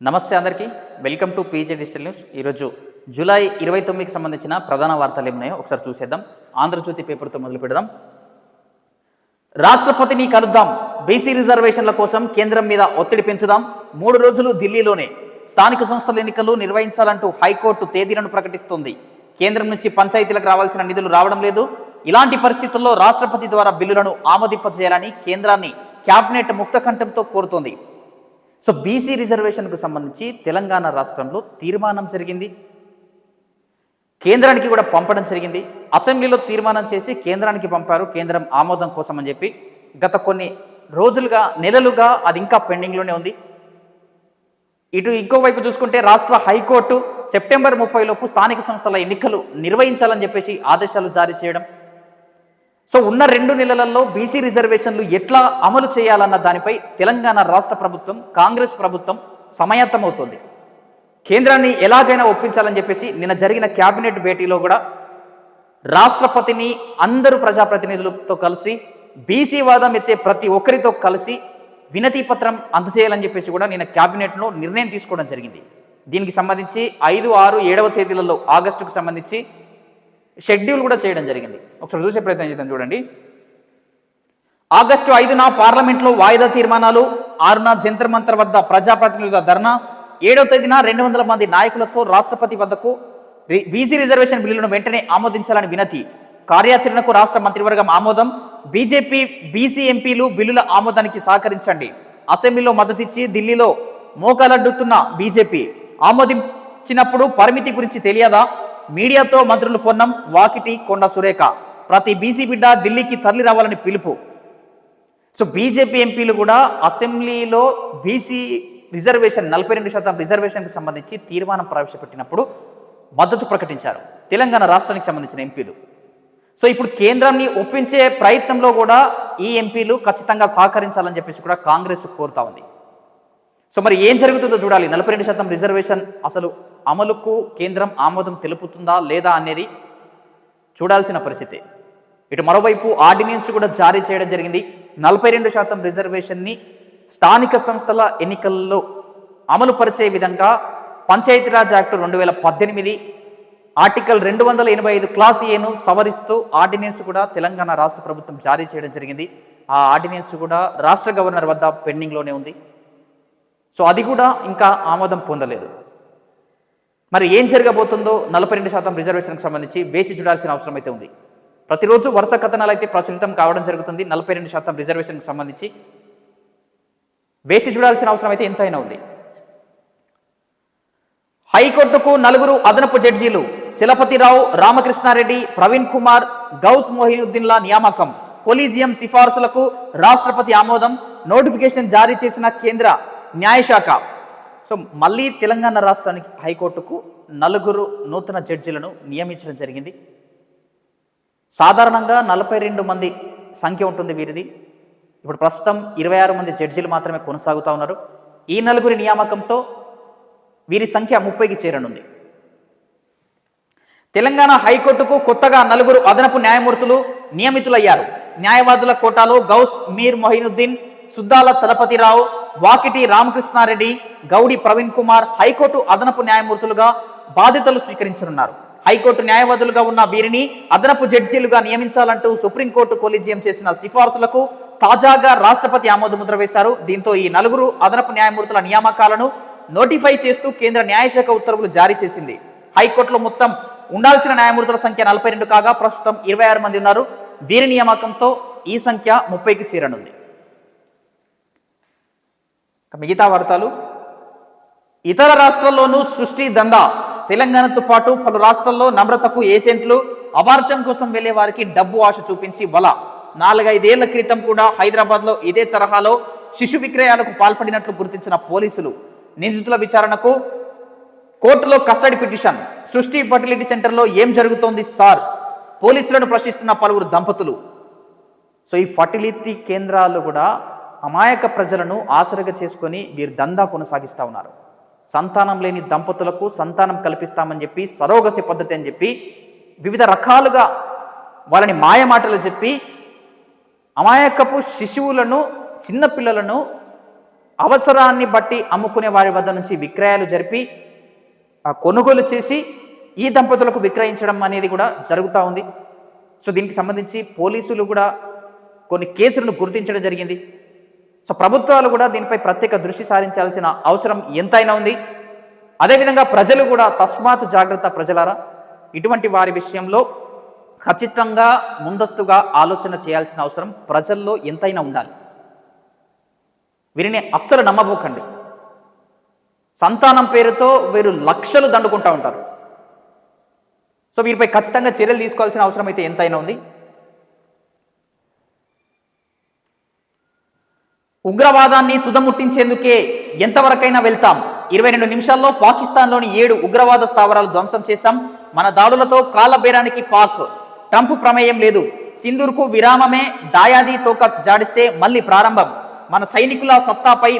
నమస్తే అందరికీ welcome to PJ digital news. ఈరోజు జూలై 29కి సంబంధించిన ప్రధాన వార్తలు ఏమున్నాయో ఒకసారి చూసేద్దాం. ఆంధ్రజ్యోతి పేపర్తో మొదలు పెడదాం. రాష్ట్రపతిని కలుద్దాం, బీసీ రిజర్వేషన్ల కోసం కేంద్రం మీద ఒత్తిడి పెంచుదాం, 3 రోజులు ఢిల్లీలోనే స్థానిక సంస్థల ఎన్నికలు నిర్వహించాలంటూ హైకోర్టు తేదీలను ప్రకటిస్తోంది. కేంద్రం నుంచి పంచాయతీలకు రావాల్సిన నిధులు రావడం లేదు. ఇలాంటి పరిస్థితుల్లో రాష్ట్రపతి ద్వారా బిల్లులను ఆమోదింపజేయాలని కేంద్రాన్ని క్యాబినెట్ ముక్తకంఠంతో కోరుతోంది. సో బీసీ రిజర్వేషన్కు సంబంధించి తెలంగాణ రాష్ట్రంలో తీర్మానం జరిగింది, కేంద్రానికి కూడా పంపడం జరిగింది. అసెంబ్లీలో తీర్మానం చేసి కేంద్రానికి పంపారు, కేంద్రం ఆమోదం కోసం అని చెప్పి. గత కొన్ని రోజులుగా, నెలలుగా అది ఇంకా పెండింగ్లోనే ఉంది. ఇటు ఇంకోవైపు చూసుకుంటే రాష్ట్ర హైకోర్టు సెప్టెంబర్ 30 లోపు స్థానిక సంస్థల ఎన్నికలు నిర్వహించాలని చెప్పేసి ఆదేశాలు జారీ చేయడం. సో ఉన్న 2 నెలలలో బీసీ రిజర్వేషన్లు ఎట్లా అమలు చేయాలన్న దానిపై తెలంగాణ రాష్ట్ర ప్రభుత్వం, కాంగ్రెస్ ప్రభుత్వం సమాయత్తమవుతోంది. కేంద్రాన్ని ఎలాగైనా ఒప్పించాలని చెప్పేసి నిన్న జరిగిన క్యాబినెట్ భేటీలో కూడా రాష్ట్రపతిని అందరూ ప్రజాప్రతినిధులతో కలిసి, బీసీ వాదం ఎత్తే ప్రతి ఒక్కరితో కలిసి వినతి పత్రం అందజేయాలని చెప్పేసి కూడా నిన్న క్యాబినెట్లో నిర్ణయం తీసుకోవడం జరిగింది. దీనికి సంబంధించి 5, 6, 7వ తేదీలలో ఆగస్టుకు సంబంధించి షెడ్యూల్ కూడా చేయడం జరిగింది. ఒకసారి చూసే ప్రయత్నం చేద్దాం. చూడండి, ఆగస్టు 5న పార్లమెంట్లో వాయిదా తీర్మానాలు, 6న జంతర్ మంతర్ వద్ద ప్రజాప్రతినిధుల ధర్నా, 7వ తేదీన 200 మంది నాయకులతో రాష్ట్రపతి వద్దకు బీసీ రిజర్వేషన్ బిల్లును వెంటనే ఆమోదించాలని వినతి, కార్యాచరణకు రాష్ట్ర మంత్రివర్గం ఆమోదం, బీజేపీ బీసీ ఎంపీలు బిల్లుల ఆమోదానికి సహకరించండి, అసెంబ్లీలో మద్దతిచ్చి ఢిల్లీలో మోకాలడ్డుతున్న బీజేపీ, ఆమోదించినప్పుడు పరిమితి గురించి తెలియదా, మీడియాతో మంత్రులు పొన్నం, వాకిటి, కొండ సురేఖ, ప్రతి బీసీ బిడ్డ ఢిల్లీకి తరలి రావాలని పిలుపు. సో బీజేపీ ఎంపీలు కూడా అసెంబ్లీలో బీసీ రిజర్వేషన్ 42% రిజర్వేషన్కి సంబంధించి తీర్మానం ప్రవేశపెట్టినప్పుడు మద్దతు ప్రకటించారు తెలంగాణ రాష్ట్రానికి సంబంధించిన ఎంపీలు. సో ఇప్పుడు కేంద్రాన్ని ఒప్పించే ప్రయత్నంలో కూడా ఈ ఎంపీలు ఖచ్చితంగా సహకరించాలని చెప్పేసి కూడా కాంగ్రెస్ కోరుతా ఉంది. సో మరి ఏం జరుగుతుందో చూడాలి. 42% రిజర్వేషన్ అసలు అమలుకు కేంద్రం ఆమోదం తెలుపుతుందా లేదా అనేది చూడాల్సిన పరిస్థితి. ఇటు మరోవైపు ఆర్డినెన్స్ కూడా జారీ చేయడం జరిగింది. 42% రిజర్వేషన్ని స్థానిక సంస్థల ఎన్నికల్లో అమలు పరిచే విధంగా పంచాయతీరాజ్ యాక్ట్ 2018 ఆర్టికల్ 285 క్లాస్ ఏను సవరిస్తూ ఆర్డినెన్స్ కూడా తెలంగాణ రాష్ట్ర ప్రభుత్వం జారీ చేయడం జరిగింది. ఆ ఆర్డినెన్స్ కూడా రాష్ట్ర గవర్నర్ వద్ద పెండింగ్లోనే ఉంది. సో అది కూడా ఇంకా ఆమోదం పొందలేదు. మరి ఏం జరగబోతుందో 42% రిజర్వేషన్కి సంబంధించి వేచి చూడాల్సిన అవసరం అయితే ఉంది. ప్రతిరోజు వరుస కథనాలు అయితే ప్రచురితం కావడం జరుగుతుంది. 42% రిజర్వేషన్కి సంబంధించి వేచి చూడాల్సిన అవసరం అయితే ఎంతైనా ఉంది. హైకోర్టుకు 4 అదనపు జడ్జీలు, చలపతిరావు, రామకృష్ణారెడ్డి, ప్రవీణ్ కుమార్, గౌస్ మొహినుద్దీన్ల నియామకం, కొలీజియం సిఫార్సులకు రాష్ట్రపతి ఆమోదం, నోటిఫికేషన్ జారీ చేసిన కేంద్ర న్యాయశాఖ. సో మళ్ళీ తెలంగాణ రాష్ట్రానికి హైకోర్టుకు 4 నూతన జడ్జీలను నియమించడం జరిగింది. సాధారణంగా 42 మంది సంఖ్య ఉంటుంది వీరిది. ఇప్పుడు ప్రస్తుతం 26 మంది జడ్జీలు మాత్రమే కొనసాగుతూ ఉన్నారు. ఈ 4 నియామకంతో వీరి సంఖ్య 30కి చేరనుంది. తెలంగాణ హైకోర్టుకు కొత్తగా 4 అదనపు న్యాయమూర్తులు నియమితులయ్యారు. న్యాయవాదుల కోటాలో గౌస్ మీర్ మొహినుద్దీన్, సుద్దాల చలపతిరావు, వాకిటి రామకృష్ణారెడ్డి, గౌడి ప్రవీణ్ కుమార్ హైకోర్టు అదనపు న్యాయమూర్తులుగా బాధ్యతలు స్వీకరించనున్నారు. హైకోర్టు న్యాయవాదులుగా ఉన్న వీరిని అదనపు జడ్జీలుగా నియమించాలంటూ సుప్రీంకోర్టు కొలీజియం చేసిన సిఫార్సులకు తాజాగా రాష్ట్రపతి ఆమోదముద్ర వేశారు. దీంతో ఈ 4 అదనపు న్యాయమూర్తుల నియామకాలను నోటిఫై చేస్తూ కేంద్ర న్యాయశాఖ ఉత్తర్వులు జారీ చేసింది. హైకోర్టులో మొత్తం ఉండాల్సిన న్యాయమూర్తుల సంఖ్య 42 కాగా ప్రస్తుతం 26 మంది ఉన్నారు. వీరి నియామకంతో ఈ సంఖ్య 30కి చేరనుంది. మిగతా వార్తలు. ఇతర రాష్ట్రాల్లోనూ సృష్టి దందా. తెలంగాణతో పాటు పలు రాష్ట్రాల్లో నమ్రతకు ఏజెంట్లు, అబార్షన్ కోసం వెళ్లే వారికి డబ్బు ఆశ చూపించి వల. 4-5 ఏళ్ల క్రితం కూడా హైదరాబాద్లో ఇదే తరహాలో శిశు విక్రయాలకు పాల్పడినట్లు గుర్తించిన పోలీసులు నిందితుల విచారణకు కోర్టులో కస్టడీ పిటిషన్. సృష్టి ఫర్టిలిటీ సెంటర్లో ఏం జరుగుతోంది సార్, పోలీసులను ప్రశ్నిస్తున్న పలువురు దంపతులు. సో ఈ ఫర్టిలిటీ కేంద్రాలు కూడా అమాయక ప్రజలను ఆసరగా చేసుకొని వీరు దందా కొనసాగిస్తూ ఉన్నారు. సంతానం లేని దంపతులకు సంతానం కల్పిస్తామని చెప్పి, సరోగసి పద్ధతి అని చెప్పి వివిధ రకాలుగా వాళ్ళని మాయమాటలు చెప్పి అమాయకపు శిశువులను, చిన్నపిల్లలను అవసరాన్ని బట్టి అమ్ముకునే వారి వద్ద నుంచి విక్రయాలు జరిపి కొనుగోలు చేసి ఈ దంపతులకు విక్రయించడం అనేది కూడా జరుగుతూ ఉంది. సో దీనికి సంబంధించి పోలీసులు కూడా కొన్ని కేసులను గుర్తించడం జరిగింది. సో ప్రభుత్వాలు కూడా దీనిపై ప్రత్యేక దృష్టి సారించాల్సిన అవసరం ఎంతైనా ఉంది. అదేవిధంగా ప్రజలు కూడా తస్మాత్ జాగ్రత్త ప్రజలారా, ఇటువంటి వారి విషయంలో ఖచ్చితంగా ముందస్తుగా ఆలోచన చేయాల్సిన అవసరం ప్రజల్లో ఎంతైనా ఉండాలి. వీరిని అస్సలు నమ్మబోకండి. సంతానం పేరుతో వీరు లక్షలు దండుకుంటూ ఉంటారు. సో వీరిపై ఖచ్చితంగా చర్యలు తీసుకోవాల్సిన అవసరం అయితే ఎంతైనా ఉంది. ఉగ్రవాదాన్ని తుదముట్టించేందుకే ఎంతవరకైనా వెళ్తాం. 22 నిమిషాల్లో పాకిస్తాన్లోని 7 ఉగ్రవాద స్థావరాలు ధ్వంసం చేశాం. మన దాడులతో కాళ్ళబేరానికి పాక్. ట్రంప్ ప్రమేయం లేదు. సింధూర్కు విరామమే. దాయాది తోక జాడిస్తే మళ్ళీ ప్రారంభం. మన సైనికుల సత్తాపై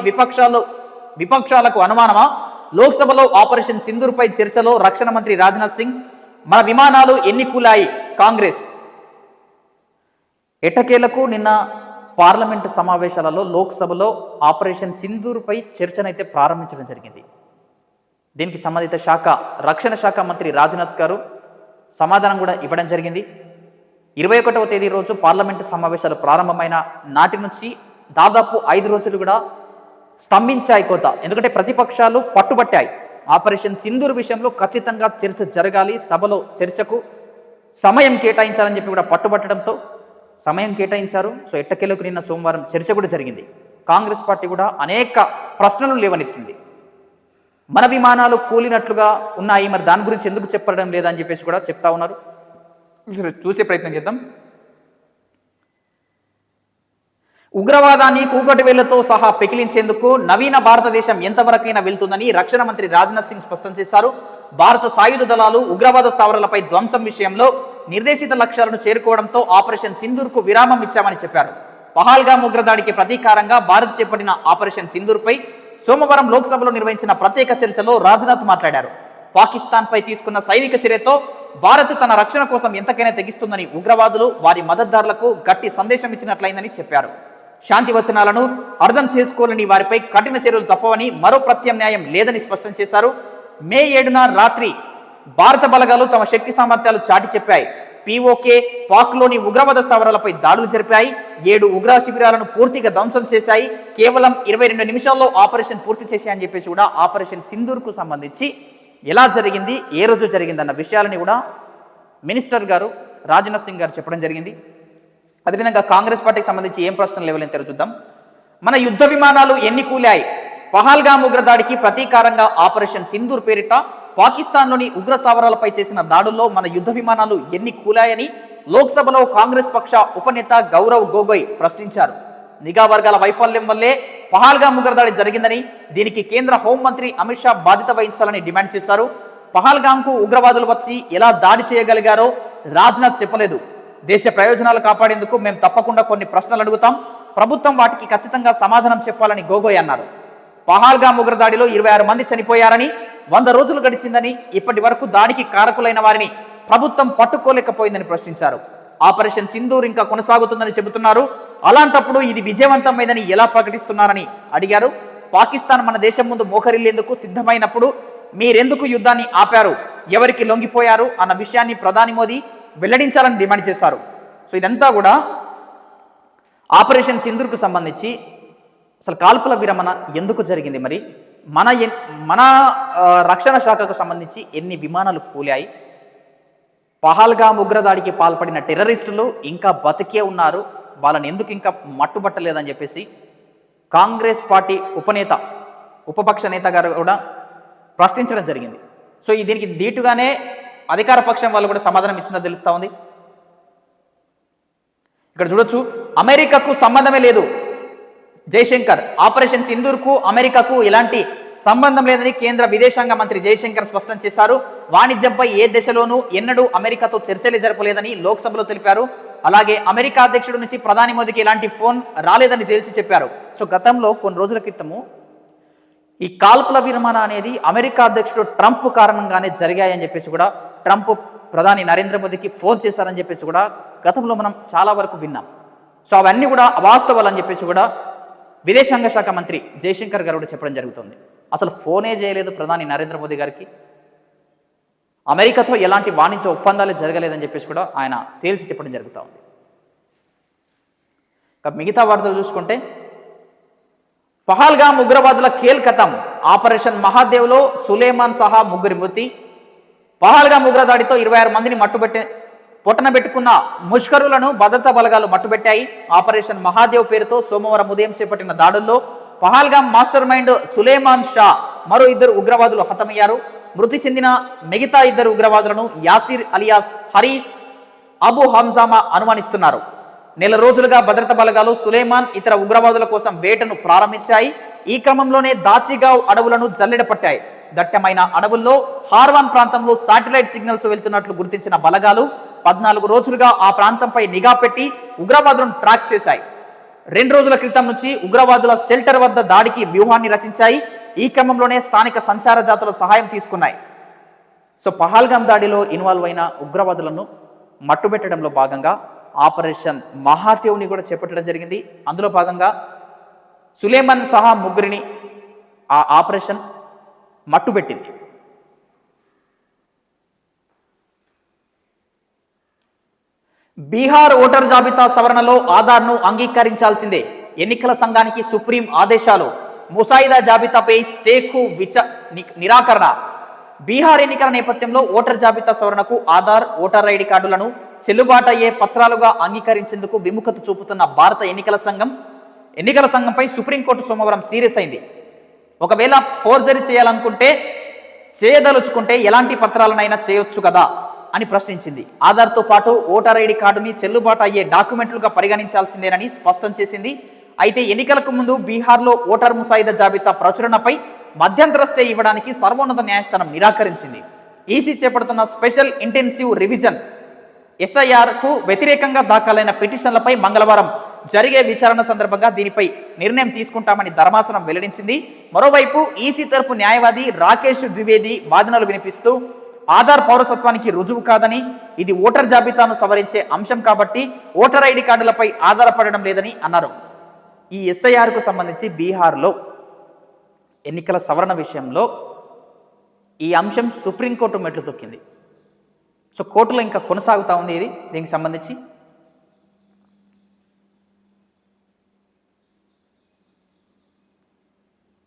విపక్షాలకు అనుమానమా? లోక్సభలో ఆపరేషన్ సింధూర్పై చర్చలో రక్షణ మంత్రి రాజ్నాథ్ సింగ్. మన విమానాలు ఎన్ని కూలాయి? కాంగ్రెస్. ఎట్టకేలకు నిన్న పార్లమెంటు సమావేశాలలో లోక్సభలో ఆపరేషన్ సింధూర్పై చర్చనైతే ప్రారంభించడం జరిగింది. దీనికి సంబంధిత శాఖ రక్షణ శాఖ మంత్రి రాజ్నాథ్ గారు సమాధానం కూడా ఇవ్వడం జరిగింది. 21వ తేదీ రోజు పార్లమెంటు సమావేశాలు ప్రారంభమైన నాటి నుంచి దాదాపు 5 రోజులు కూడా స్తంభించాయి కోత. ఎందుకంటే ప్రతిపక్షాలు పట్టుబట్టాయి. ఆపరేషన్ సింధూర్ విషయంలో ఖచ్చితంగా చర్చ జరగాలి, సభలో చర్చకు సమయం కేటాయించాలని చెప్పి కూడా పట్టుబట్టడంతో సమయం కేటాయించారు. సో ఎట్టకేలకు నిన్న సోమవారం చర్చ కూడా జరిగింది. కాంగ్రెస్ పార్టీ కూడా అనేక ప్రశ్నలు లేవనెత్తింది. మన విమానాలు కూలినట్లుగా ఉన్నాయి, మరి దాని గురించి ఎందుకు చెప్పడం లేదని చెప్పేసి కూడా చెప్తా ఉన్నారు. చూసే ప్రయత్నం చేద్దాం. ఉగ్రవాదాన్ని కూకటి వేళ్లతో సహా పెకిలించేందుకు నవీన భారతదేశం ఎంతవరకైనా వెళ్తుందని రక్షణ మంత్రి రాజ్నాథ్ సింగ్ స్పష్టం చేశారు. భారత సాయుధ దళాలు ఉగ్రవాద స్థావరాలపై ధ్వంసం విషయంలో నిర్దేశిత లక్ష్యాలను చేరుకోవడంతో ఆపరేషన్ సింధూర్కు విరామం ఇచ్చామని చెప్పారు. పహల్గామ్ ఉగ్రదాడికి ప్రతీకారంగా భారత్ చేపట్టిన ఆపరేషన్ సింధూర్పై సోమవారం లోక్సభలో నిర్వహించిన ప్రత్యేక చర్చలో రాజ్నాథ్ మాట్లాడారు. పాకిస్తాన్పై తీసుకున్న సైనిక చర్యతో భారత్ తన రక్షణ కోసం ఎంతకైనా తెగిస్తుందని, ఉగ్రవాదులు వారి మద్దతుదారులకు గట్టి సందేశం ఇచ్చినట్లయిందని చెప్పారు. శాంతి వచనాలను అర్థం చేసుకోలేని వారిపై కఠిన చర్యలు తప్పవని, మరో ప్రత్యామ్నాయం లేదని స్పష్టం చేశారు. మే 7న రాత్రి భారత బలగాలు తమ శక్తి సామర్థ్యాలు చాటి చెప్పాయి. పీఓకే పాక్లోని ఉగ్రవాద స్థావరాలపై దాడులు జరిపాయి. 7 ఉగ్ర శిబిరాలను పూర్తిగా ధ్వంసం చేశాయి. కేవలం 22 నిమిషాల్లో ఆపరేషన్ పూర్తి చేశాయని చెప్పేసి కూడా ఆపరేషన్ సింధూర్కు సంబంధించి ఎలా జరిగింది, ఏ రోజు జరిగిందన్న విషయాలని కూడా మినిస్టర్ గారు రాజ్నాథ్ సింగ్ గారు చెప్పడం జరిగింది. అదేవిధంగా కాంగ్రెస్ పార్టీకి సంబంధించి ఏం ప్రశ్నలు లేవలేని చూద్దాం. మన యుద్ధ విమానాలు ఎన్ని కూలాయి? పహల్గామ్ ఉగ్రదాడికి ప్రతీకారంగా ఆపరేషన్ సింధూర్ పేరిట పాకిస్తాన్లోని ఉగ్ర స్థావరాలపై చేసిన దాడుల్లో మన యుద్ధ విమానాలు ఎన్ని కూలాయని లోక్సభలో కాంగ్రెస్ పక్ష ఉపనేత గౌరవ్ గొగోయ్ ప్రశ్నించారు. నిఘా వర్గాల వైఫల్యం వల్లే పహల్గామ్ ఉగ్రదాడి జరిగిందని, దీనికి కేంద్ర హోంమంత్రి అమిత్ షా బాధ్యత వహించాలని డిమాండ్ చేశారు. పహల్గామ్కు ఉగ్రవాదులు వచ్చి ఎలా దాడి చేయగలిగారో రాజ్నాథ్ చెప్పలేదు. దేశ ప్రయోజనాలు కాపాడేందుకు మేము తప్పకుండా కొన్ని ప్రశ్నలు అడుగుతాం. ప్రభుత్వం వాటికి ఖచ్చితంగా సమాధానం చెప్పాలని గొగోయ్ అన్నారు. పహల్గామ్ ఉగ్రదాడిలో 26 మంది చనిపోయారని, 100 రోజులు గడిచిందని, ఇప్పటి వరకు దాడికి కారకులైన వారిని ప్రభుత్వం పట్టుకోలేకపోయిందని ప్రశ్నించారు. ఆపరేషన్ సింధూర్ ఇంకా కొనసాగుతుందని చెబుతున్నారు. అలాంటప్పుడు ఇది విజయవంతమైందని ఎలా ప్రకటిస్తున్నారని అడిగారు. పాకిస్తాన్ మన దేశం ముందు మోకరిల్లేందుకు సిద్ధమైనప్పుడు మీరెందుకు యుద్ధాన్ని ఆపారు, ఎవరికి లొంగిపోయారు అన్న విషయాన్ని ప్రధాని మోదీ వెల్లడించాలని డిమాండ్ చేశారు. సో ఇదంతా కూడా ఆపరేషన్ సింధూర్కు సంబంధించి అసలు కాల్పుల విరమణ ఎందుకు జరిగింది, మరి మన రక్షణ శాఖకు సంబంధించి ఎన్ని విమానాలు కూలాయి, పహల్గామ్ ఉగ్రదాడికి పాల్పడిన టెర్రరిస్టులు ఇంకా బతికే ఉన్నారు, వాళ్ళని ఎందుకు ఇంకా మట్టుబట్టలేదని చెప్పేసి కాంగ్రెస్ పార్టీ ఉపపక్ష నేత గారు కూడా ప్రశ్నించడం జరిగింది. సో దీనికి దీటుగానే అధికార పక్షం వాళ్ళు కూడా సమాధానం ఇచ్చినట్టు తెలుస్తూ ఉంది. ఇక్కడ చూడొచ్చు, అమెరికాకు సంబంధమే లేదు జయశంకర్. ఆపరేషన్ సింధూర్కు అమెరికాకు ఎలాంటి సంబంధం లేదని కేంద్ర విదేశాంగ మంత్రి జయశంకర్ స్పష్టం చేశారు. వాణిజ్యంపై ఏ దశలోనూ ఎన్నడూ అమెరికాతో చర్చలే జరపలేదని లోక్సభలో తెలిపారు. అలాగే అమెరికా అధ్యక్షుడి నుంచి ప్రధాని మోదీకి ఎలాంటి ఫోన్ రాలేదని తేల్చి చెప్పారు. సో గతంలో కొన్ని రోజుల క్రితము ఈ కాల్పుల విరమణ అనేది అమెరికా అధ్యక్షుడు ట్రంప్ కారణంగానే జరిగాయని చెప్పేసి కూడా, ట్రంప్ ప్రధాని నరేంద్ర మోదీకి ఫోన్ చేశారని చెప్పేసి కూడా గతంలో మనం చాలా వరకు విన్నాం. సో అవన్నీ కూడా అవాస్తవాలని చెప్పేసి కూడా విదేశాంగ శాఖ మంత్రి జయశంకర్ గారు కూడా చెప్పడం జరుగుతుంది. అసలు ఫోనే చేయలేదు ప్రధాని నరేంద్ర మోదీ గారికి, అమెరికాతో ఎలాంటి వాణిజ్య ఒప్పందాలు జరగలేదని చెప్పేసి కూడా ఆయన తేల్చి చెప్పడం జరుగుతూ ఉంది. మిగతా వార్తలు చూసుకుంటే, పహల్గామ్ ఉగ్రవాదుల కేల్కతం, ఆపరేషన్ మహాదేవ్లో సులేమాన్ సహా ముగ్గురి మృతి. పహల్గామ్ ఉగ్రదాడితో 26 మందిని పొట్టన పెట్టుకున్న ముష్కరులను భద్రతా బలగాలు మట్టుబెట్టాయి. ఆపరేషన్ మహాదేవ్ పేరుతో సోమవారం ఉదయం చేపట్టిన దాడుల్లో పహల్గామ్ మాస్టర్ మైండ్ సులేమాన్ షా, మరో 2 ఉగ్రవాదులు హతమయ్యారు. మృతి చెందిన మిగతా 2 ఉగ్రవాదులను యాసిర్ అలియాస్ హరీస్, అబు హంజామా అనుమానిస్తున్నారు. నెల రోజులుగా భద్రతా బలగాలు సులేమాన్ ఇతర ఉగ్రవాదుల కోసం వేటను ప్రారంభించాయి. ఈ క్రమంలోనే దాచిగావ్ అడవులను జల్లెడపట్టాయి. దట్టమైన అడవుల్లో హార్వాన్ ప్రాంతంలో శాటిలైట్ సిగ్నల్స్ వెళ్తున్నట్లు గుర్తించిన బలగాలు 14 రోజులుగా ఆ ప్రాంతంపై నిఘా పెట్టి ఉగ్రవాదులను ట్రాక్ చేశాయి. 2 రోజుల క్రితం నుంచి ఉగ్రవాదుల షెల్టర్ వద్ద దాడికి వ్యూహాన్ని రచించాయి. ఈ క్రమంలోనే స్థానిక సంచార జాతుల సహాయం తీసుకున్నాయి. సో పహల్గామ్ దాడిలో ఇన్వాల్వ్ అయిన ఉగ్రవాదులను మట్టుబెట్టడంలో భాగంగా ఆపరేషన్ మహాదేవ్ని కూడా చేపట్టడం జరిగింది. అందులో భాగంగా సులేమాన్ సహా ముగ్గురిని ఆ ఆపరేషన్ మట్టుబెట్టింది. బీహార్ ఓటర్ జాబితా సవరణలో ఆధార్ను అంగీకరించాల్సిందే, ఎన్నికల సంఘానికి సుప్రీం ఆదేశాలు. ముసాయిదా జాబితాపై స్టేకు నిరాకరణ. బీహార్ ఎన్నికల నేపథ్యంలో ఓటర్ జాబితా సవరణకు ఆధార్, ఓటర్ ఐడి కార్డులను చెల్లుబాటు అయ్యే పత్రాలుగా అంగీకరించేందుకు విముఖత చూపుతున్న భారత ఎన్నికల సంఘంపై సుప్రీంకోర్టు సోమవారం సీరియస్ అయింది. ఒకవేళ ఫోర్జరీ చేయదలుచుకుంటే ఎలాంటి పత్రాలనైనా చేయొచ్చు కదా అని ప్రశ్నించింది. ఆధార్తో పాటు ఓటర్ ఐడి కార్డుని చెల్లుబాటు అయ్యే డాక్యుమెంట్లుగా పరిగణించాల్సిందేనని స్పష్టం చేసింది. అయితే ఎన్నికలకు ముందు బీహార్లో ఓటర్ ముసాయిదా జాబితా ప్రచురణపై మధ్యంతర స్టే ఇవ్వడానికి సర్వోన్నత న్యాయస్థానం నిరాకరించింది. ఈసీ చేపడుతున్న స్పెషల్ ఇంటెన్సివ్ రివిజన్ ఎస్ఐఆర్కు వ్యతిరేకంగా దాఖలైన పిటిషన్లపై మంగళవారం జరిగే విచారణ సందర్భంగా దీనిపై నిర్ణయం తీసుకుంటామని ధర్మాసనం వెల్లడించింది. మరోవైపు ఈసీ తరపు న్యాయవాది రాకేష్ ద్వివేది వాదనలు వినిపిస్తూ ఆధార్ పౌరసత్వానికి రుజువు కాదని, ఇది ఓటర్ జాబితాను సవరించే అంశం కాబట్టి ఓటర్ ఐడి కార్డులపై ఆధారపడడం లేదని అన్నారు. ఈ ఎస్ఐఆర్కు సంబంధించి బీహార్లో ఎన్నికల సవరణ విషయంలో ఈ అంశం సుప్రీంకోర్టు మెట్లు తొక్కింది. సో కోర్టులో ఇంకా కొనసాగుతూ ఉంది ఇది దీనికి సంబంధించి.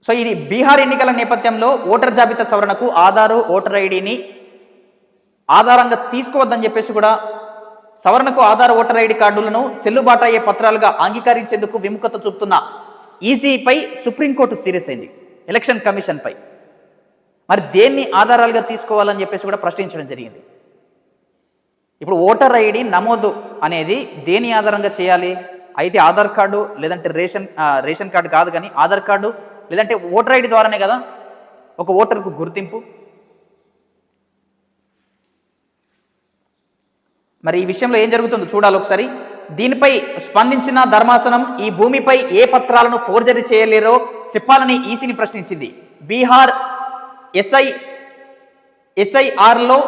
సో ఇది బీహార్ ఎన్నికల నేపథ్యంలో ఓటర్ జాబితా సవరణకు ఆధారు, ఓటర్ ఐడిని ఆధారంగా తీసుకోవద్దని చెప్పేసి కూడా సవరణకు ఆధార్, ఓటర్ ఐడి కార్డులను చెల్లుబాటు అయ్యే పత్రాలుగా అంగీకరించేందుకు విముఖత చూపుతున్న ఈసీపై సుప్రీంకోర్టు సీరియస్ అయింది, ఎలక్షన్ కమిషన్పై. మరి దేన్ని ఆధారాలుగా తీసుకోవాలని చెప్పేసి కూడా ప్రశ్నించడం జరిగింది. ఇప్పుడు ఓటర్ ఐడి నమోదు అనేది దేని ఆధారంగా చేయాలి? అయితే ఆధార్ కార్డు లేదంటే రేషన్ కార్డు కాదు, కానీ ఆధార్ కార్డు లేదంటే ఓటర్ ఐడి ద్వారానే కదా ఒక ఓటర్కు గుర్తింపు. మరి ఈ విషయంలో ఏం జరుగుతుందో చూడాలి ఒకసారి. దీనిపై స్పందించిన ధర్మాసనం ఈ భూమిపై ఏ పత్రాలను ఫోర్జరీ చేయలేరో చెప్పాలని ఈసీని ప్రశ్నించింది. బీహార్ ఎస్ఐఆర్లో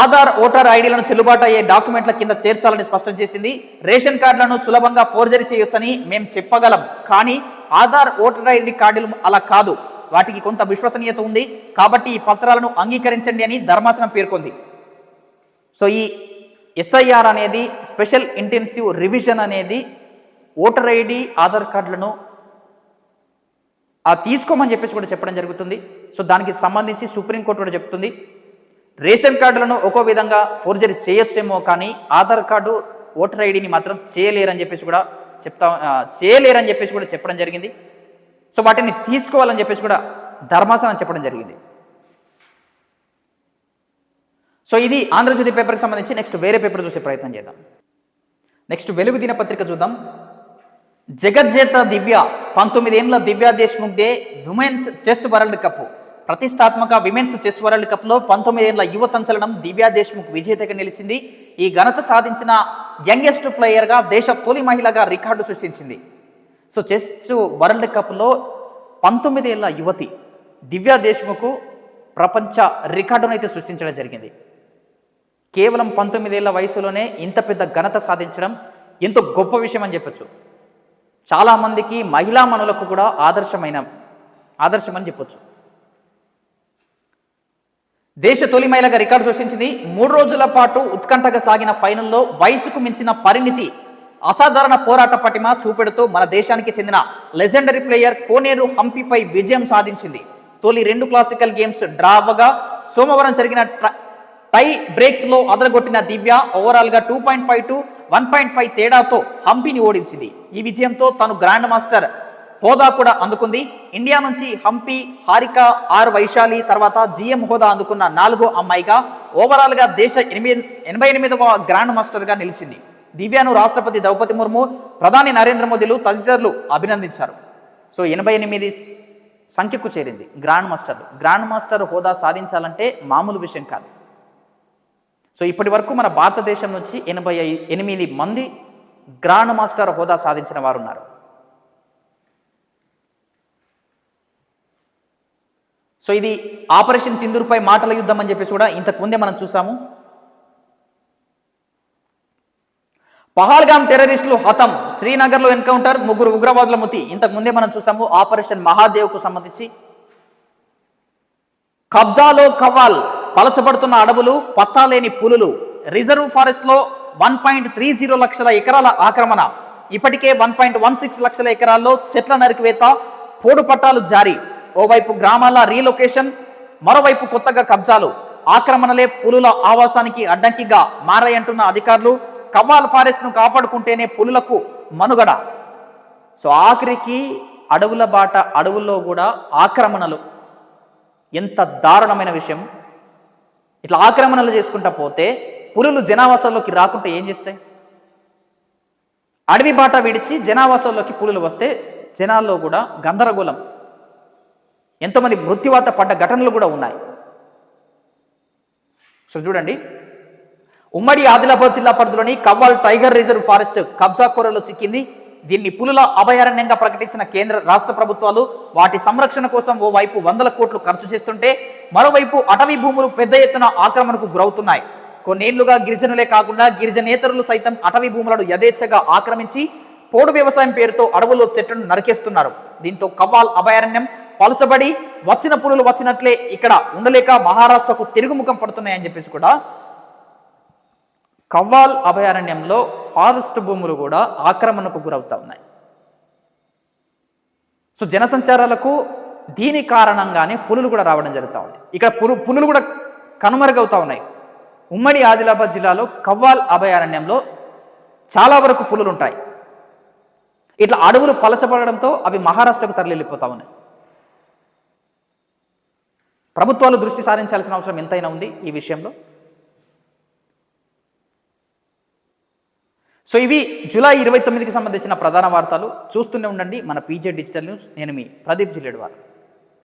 ఆధార్, ఓటర్ ఐడీలను చెల్లుబాటు అయ్యే డాక్యుమెంట్ల కింద చేర్చాలని స్పష్టం చేసింది. రేషన్ కార్డులను సులభంగా ఫోర్జరీ చేయొచ్చని మేము చెప్పగలం, కానీ ఆధార్, ఓటర్ ఐడి కార్డులు అలా కాదు, వాటికి కొంత విశ్వసనీయత ఉంది, కాబట్టి ఈ పత్రాలను అంగీకరించండి అని ధర్మాసనం పేర్కొంది. సో ఈ ఎస్ఐఆర్ అనేది స్పెషల్ ఇంటెన్సివ్ రివిజన్ అనేది ఓటర్ ఐడి, ఆధార్ కార్డులను తీసుకోమని చెప్పేసి కూడా చెప్పడం జరుగుతుంది. సో దానికి సంబంధించి సుప్రీంకోర్టు కూడా చెప్తుంది రేషన్ కార్డులను ఒక్కో విధంగా ఫోర్జరీ చేయొచ్చేమో, కానీ ఆధార్ కార్డు, ఓటర్ ఐడిని మాత్రం చేయలేరని చెప్పేసి కూడా చెప్పడం జరిగింది. సో వాటిని తీసుకోవాలని చెప్పేసి కూడా ధర్మాసనం చెప్పడం జరిగింది. సో ఇది ఆంధ్రజ్యోతి పేపర్కి సంబంధించి. నెక్స్ట్ వేరే పేపర్ చూసే ప్రయత్నం చేద్దాం. నెక్స్ట్ వెలుగు దినపత్రిక చూద్దాం. జగజ్జేత దివ్య 19 ఏళ్ల దివ్యా దేశ్ముఖ్దే విమెన్స్ చెస్ వరల్డ్ కప్. ప్రతిష్టాత్మక విమెన్స్ చెస్ వరల్డ్ కప్లో 19 ఏళ్ల యువ సంచలనం దివ్యా దేశ్ముఖ్ విజేతగా నిలిచింది. ఈ ఘనత సాధించిన యంగెస్ట్ ప్లేయర్గా దేశ తొలి మహిళగా రికార్డు సృష్టించింది. సో చెస్ వరల్డ్ కప్లో 19 ఏళ్ల యువతి దివ్యా దేశ్ముఖ్ ప్రపంచ రికార్డును అయితే సృష్టించడం జరిగింది. కేవలం 19 ఏళ్ల వయసులోనే ఇంత పెద్ద ఘనత సాధించడం ఎంతో గొప్ప విషయం అని చెప్పచ్చు. చాలామందికి మహిళా మనులకు కూడా ఆదర్శమని చెప్పొచ్చు. దేశ తొలి మహిళగా రికార్డు సృష్టించింది. 3 రోజుల పాటు ఉత్కంఠగా సాగిన ఫైనల్లో వయసుకు మించిన పరిణితి, అసాధారణ పోరాట పటిమ చూపెడుతూ మన దేశానికి చెందిన లెజెండరీ ప్లేయర్ కోనేరు హంపీపై విజయం సాధించింది. తొలి 2 క్లాసికల్ గేమ్స్ డ్రా అవ్వగా సోమవారం జరిగిన టై బ్రేక్స్లో అదరగొట్టిన దివ్య ఓవరాల్గా 2.5 to 1.5 తేడాతో హంపీని ఓడించింది. ఈ విజయంతో తను గ్రాండ్ మాస్టర్ హోదా కూడా అందుకుంది. ఇండియా నుంచి హంపి హారిక ఆర్ వైశాలి తర్వాత జిఎం హోదా అందుకున్న 4వ అమ్మాయిగా ఓవరాల్గా దేశ 88వ గ్రాండ్ మాస్టర్గా నిలిచింది. దివ్యను రాష్ట్రపతి ద్రౌపది ముర్ము, ప్రధాని నరేంద్ర మోదీలు తదితరులు అభినందించారు. సో 88 సంఖ్యకు చేరింది గ్రాండ్ మాస్టర్ హోదా సాధించాలంటే మామూలు విషయం కాదు. సో ఇప్పటి వరకు మన భారతదేశం నుంచి 88 మంది గ్రాండ్ మాస్టర్ హోదా సాధించిన వారు ఉన్నారు. సో ఇది ఆపరేషన్ సింధూర్పై మాటల యుద్ధం అని చెప్పేసి కూడా ఇంతకు ముందే మనం చూసాము. పహల్గామ్ టెర్రరిస్టులు హతం, శ్రీనగర్లో ఎన్కౌంటర్, 3 ఉగ్రవాదుల మృతి. ఇంతకు ముందే మనం చూసాము ఆపరేషన్ మహాదేవ్కు సంబంధించి. కబ్జాలో కవ్వాల్, పలచబడుతున్న అడవులు, పత్తాలేని పులులు. రిజర్వ్ ఫారెస్ట్లో 1.30 లక్షల ఎకరాల ఆక్రమణ. ఇప్పటికే 1.16 లక్షల ఎకరాల్లో చెట్ల నరికివేత, పోడు పట్టాలు జారీ. ఓవైపు గ్రామాల రీలొకేషన్, మరోవైపు కొత్తగా కబ్జాలు. ఆక్రమణలే పులుల ఆవాసానికి అడ్డంకిగా మారాయంటున్న అధికారులు. కవ్వాల్ ఫారెస్ట్ ను కాపాడుకుంటేనే పులులకు మనుగడ. సో ఆఖరికి అడవుల బాట, అడవుల్లో కూడా ఆక్రమణలు. ఎంత దారుణమైన విషయం. ఇట్లా ఆక్రమణలు చేసుకుంటా పోతే పులులు జనావాసాల్లోకి రాకుంటే ఏం చేస్తాయి? అడవి బాట విడిచి జనావాసాల్లోకి పులులు వస్తే జనాల్లో కూడా గందరగోళం. ఎంతోమంది మృత్యువాత పడ్డ ఘటనలు కూడా ఉన్నాయి. సో చూడండి, ఉమ్మడి ఆదిలాబాద్ జిల్లా పరిధిలోని కవ్వాల్ టైగర్ రిజర్వ్ ఫారెస్ట్ కబ్జా కోరలో చిక్కింది. దీన్ని పులుల అభయారణ్యంగా ప్రకటించిన కేంద్ర రాష్ట్ర ప్రభుత్వాలు వాటి సంరక్షణ కోసం ఓవైపు 100 కోట్లు ఖర్చు చేస్తుంటే మరోవైపు అటవీ భూములు పెద్ద ఎత్తున ఆక్రమణకు గురవుతున్నాయి. కొన్నేళ్లుగా గిరిజనులే కాకుండా గిరిజనేతరులు సైతం అటవీ భూములను యథేచ్ఛగా ఆక్రమించి పోడు వ్యవసాయం పేరుతో అడవుల్లో చెట్లను నరికేస్తున్నారు. దీంతో కవ్వాల్ అభయారణ్యం పలుచబడి వచ్చిన పులులు వచ్చినట్లే ఇక్కడ ఉండలేక మహారాష్ట్రకు తిరుగుముఖం పడుతున్నాయని చెప్పేసి కూడా కవ్వాల్ అభయారణ్యంలో ఫారెస్ట్ భూములు కూడా ఆక్రమణకు గురవుతా ఉన్నాయి. సో జనసంచారాలకు దీని కారణంగానే పులులు కూడా రావడం జరుగుతూ ఉంది. ఇక్కడ పులులు కూడా కనుమరుగవుతా ఉన్నాయి. ఉమ్మడి ఆదిలాబాద్ జిల్లాలో కవ్వాల్ అభయారణ్యంలో చాలా వరకు పులులు ఉంటాయి. ఇట్లా అడవులు పలచబడడంతో అవి మహారాష్ట్రకు తరలిపోతా ఉన్నాయి. ప్రభుత్వాలు దృష్టి సారించాల్సిన అవసరం ఎంతైనా ఉంది ఈ విషయంలో. సో ఇవి జూలై 29కి సంబంధించిన ప్రధాన వార్తలు. చూస్తూనే ఉండండి మన పీజే డిజిటల్ న్యూస్. నేను మీ ప్రదీప్ జిల్లేడు వారు.